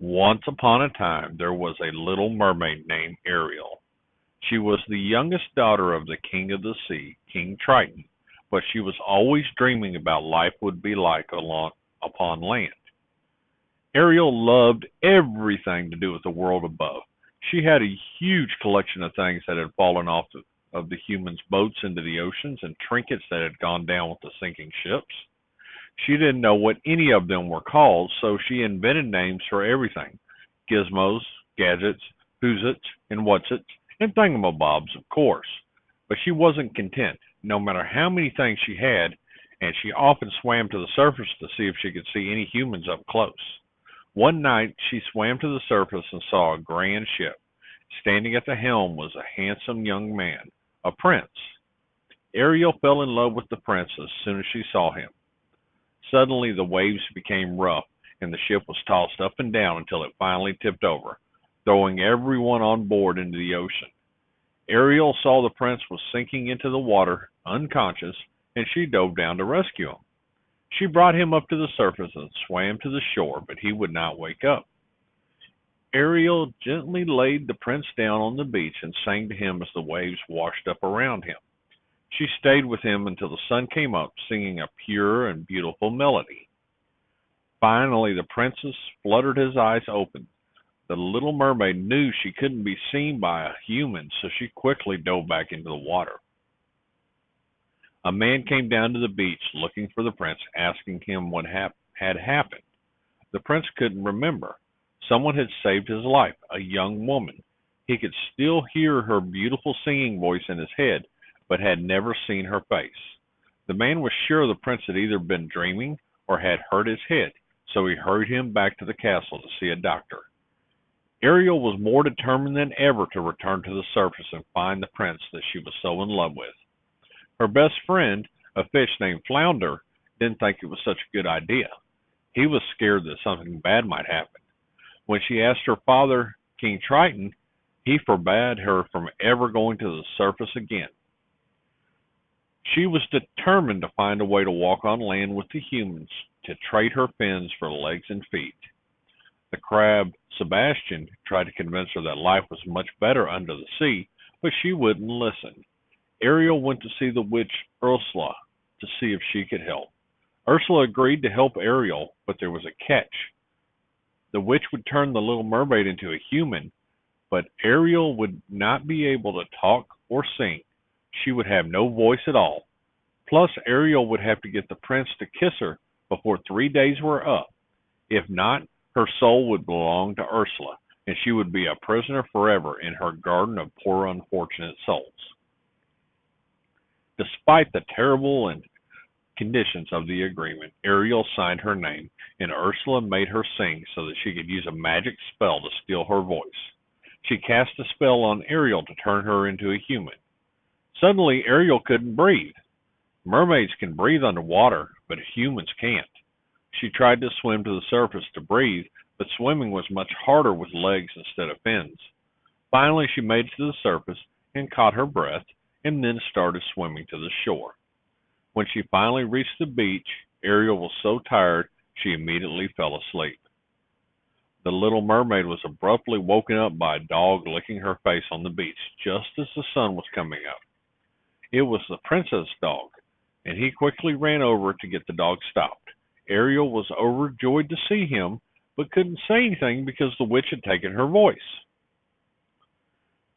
Once upon a time there was a little mermaid named Ariel. She was the youngest daughter of the king of the sea, King Triton, but she was always dreaming about life would be like upon land. Ariel loved everything to do with the world above. She had a huge collection of things that had fallen off of the humans' boats into the oceans and trinkets that had gone down with the sinking ships. She didn't know what any of them were called, so she invented names for everything: gizmos, gadgets, who's-its, and what's-its, and thingamabobs, of course. But she wasn't content, no matter how many things she had, and she often swam to the surface to see if she could see any humans up close. One night she swam to the surface and saw a grand ship. Standing at the helm was a handsome young man, a prince. Ariel fell in love with the prince as soon as she saw him. Suddenly the waves became rough, and the ship was tossed up and down until it finally tipped over, throwing everyone on board into the ocean. Ariel saw the prince was sinking into the water, unconscious, and she dove down to rescue him. She brought him up to the surface and swam to the shore, but he would not wake up. Ariel gently laid the prince down on the beach and sang to him as the waves washed up around him. She stayed with him until the sun came up, singing a pure and beautiful melody. Finally, the princess fluttered his eyes open. The little mermaid knew she couldn't be seen by a human, so she quickly dove back into the water. A man came down to the beach looking for the prince, asking him what had happened. The prince couldn't remember. Someone had saved his life, a young woman. He could still hear her beautiful singing voice in his head, but had never seen her face. The man was sure the prince had either been dreaming or had hurt his head, so he hurried him back to the castle to see a doctor. Ariel was more determined than ever to return to the surface and find the prince that she was so in love with. Her best friend, a fish named Flounder, didn't think it was such a good idea. He was scared that something bad might happen. When she asked her father, King Triton, he forbade her from ever going to the surface again. She was determined to find a way to walk on land with the humans, to trade her fins for legs and feet. The crab, Sebastian, tried to convince her that life was much better under the sea, but she wouldn't listen. Ariel went to see the witch Ursula to see if she could help. Ursula agreed to help Ariel, but there was a catch. The witch would turn the little mermaid into a human, but Ariel would not be able to talk or sing. She would have no voice at all. Plus, Ariel would have to get the prince to kiss her before 3 days were up. If not, her soul would belong to Ursula, and she would be a prisoner forever in her garden of poor unfortunate souls. Despite the terrible conditions of the agreement, Ariel signed her name, and Ursula made her sing so that she could use a magic spell to steal her voice. She cast a spell on Ariel to turn her into a human. Suddenly, Ariel couldn't breathe. Mermaids can breathe underwater, but humans can't. She tried to swim to the surface to breathe, but swimming was much harder with legs instead of fins. Finally, she made it to the surface and caught her breath, and then started swimming to the shore. When she finally reached the beach, Ariel was so tired she immediately fell asleep. The little mermaid was abruptly woken up by a dog licking her face on the beach just as the sun was coming up. It was the princess' dog, and he quickly ran over to get the dog stopped. Ariel was overjoyed to see him, but couldn't say anything because the witch had taken her voice.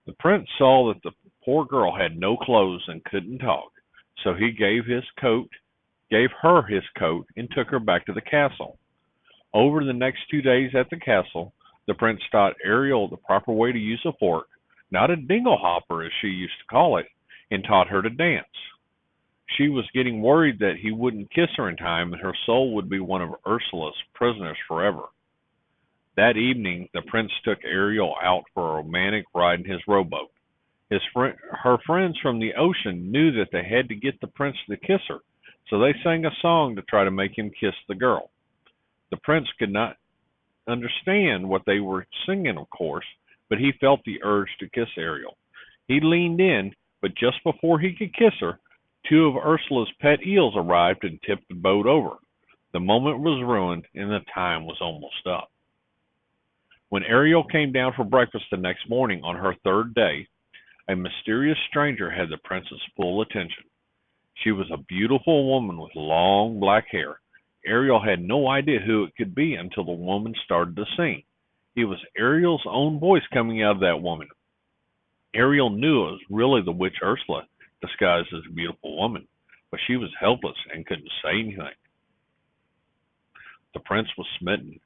The prince saw that the poor girl had no clothes and couldn't talk, so he gave her his coat, and took her back to the castle. Over the next 2 days at the castle, the prince taught Ariel the proper way to use a fork, not a dingle hopper as she used to call it, and taught her to dance. She was getting worried that he wouldn't kiss her in time and her soul would be one of Ursula's prisoners forever. That evening, the prince took Ariel out for a romantic ride in his rowboat. Her friends from the ocean knew that they had to get the prince to kiss her, so they sang a song to try to make him kiss the girl. The prince could not understand what they were singing, of course, but he felt the urge to kiss Ariel. He leaned in, but just before he could kiss her, 2 of Ursula's pet eels arrived and tipped the boat over. The moment was ruined, and the time was almost up. When Ariel came down for breakfast the next morning on her third day, a mysterious stranger had the prince's full attention. She was a beautiful woman with long black hair. Ariel had no idea who it could be until the woman started to sing. It was Ariel's own voice coming out of that woman. Ariel knew it was really the witch Ursula disguised as a beautiful woman, but she was helpless and couldn't say anything. The prince was smitten.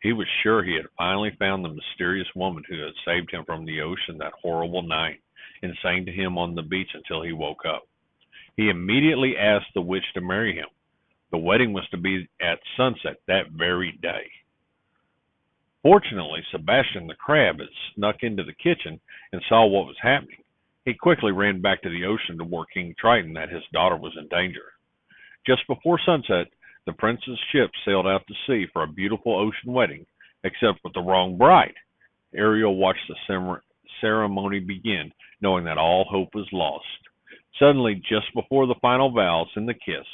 He was sure he had finally found the mysterious woman who had saved him from the ocean that horrible night and sang to him on the beach until he woke up. He immediately asked the witch to marry him. The wedding was to be at sunset that very day. Fortunately, Sebastian the crab had snuck into the kitchen and saw what was happening. He quickly ran back to the ocean to warn King Triton that his daughter was in danger. Just before sunset, the prince's ship sailed out to sea for a beautiful ocean wedding, except with the wrong bride. Ariel watched the ceremony begin, knowing that all hope was lost. Suddenly, just before the final vows and the kiss,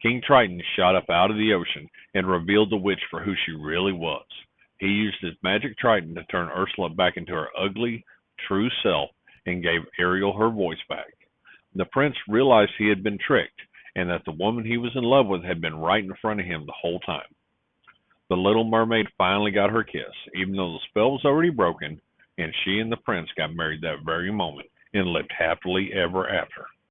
King Triton shot up out of the ocean and revealed the witch for who she really was. He used his magic trident to turn Ursula back into her ugly, true self and gave Ariel her voice back. The prince realized he had been tricked and that the woman he was in love with had been right in front of him the whole time. The little mermaid finally got her kiss, even though the spell was already broken, and she and the prince got married that very moment and lived happily ever after.